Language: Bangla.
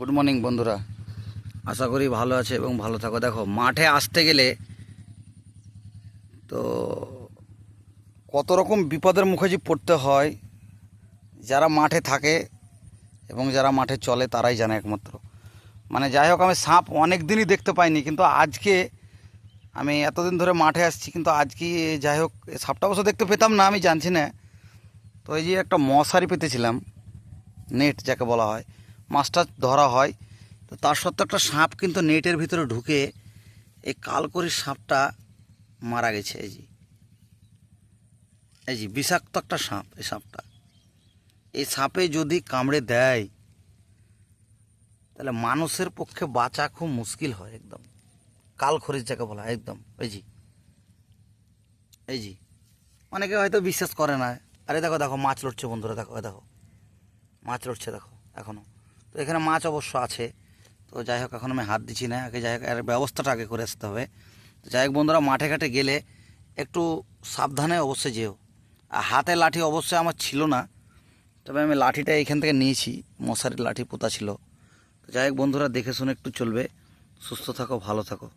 গুড মর্নিং বন্ধুরা, আশা করি ভালো আছে এবং ভালো থাকো। দেখো, মাঠে আসতে গেলে তো কত রকম বিপদের মুখে যে পড়তে হয়, যারা মাঠে থাকে এবং যারা মাঠে চলে তারাই জানে একমাত্র। মানে যাই হোক, আমি সাপ অনেক দিনই দেখতে পাইনি, কিন্তু আজকে আমি এতদিন ধরে মাঠে আসছি, কিন্তু আজকে যাই হোক সাপটা অবশ্য দেখতে পেতাম না, আমি জানছি না। তো এই যে একটা মশারি পেতেছিলাম, নেট যাকে বলা হয়, মাছটা ধরা হয়, তো তার সত্ত্বেও একটা সাপ কিন্তু নেটের ভিতরে ঢুকে এই কালকরির সাপটা মারা গেছে। এই যে বিষাক্ত একটা সাপ। এই সাপটা, এই সাপে যদি কামড়ে দেয় তাহলে মানুষের পক্ষে বাঁচা খুব মুশকিল হয় একদম। কালখড়ির যাকে বলা হয় একদম। এই জি অনেকে হয়তো বিশ্বাস করে না। আরে দেখো দেখো, মাছ লড়ছে বন্ধুরা, দেখো দেখো মাছ লড়ছে, দেখো এখনও। তো এখানে মাছ অবশ্য আছে। তো যাই হোক, এখন আমি হাত দিচ্ছি না, আগে যাই হোক এর ব্যবস্থাটা আগে করে আসতে হবে। তো যাই হোক বন্ধুরা, মাঠে ঘাটে গেলে একটু সাবধানে অবশ্যই যেও। আর হাতে লাঠি অবশ্যই আমার ছিল না, তবে আমি লাঠিটা এইখান থেকে নিয়েছি, মশারির লাঠি পোতা ছিল। তো যাই হোক বন্ধুরা, দেখে শুনে একটু চলবে। সুস্থ থাকো, ভালো থাকো।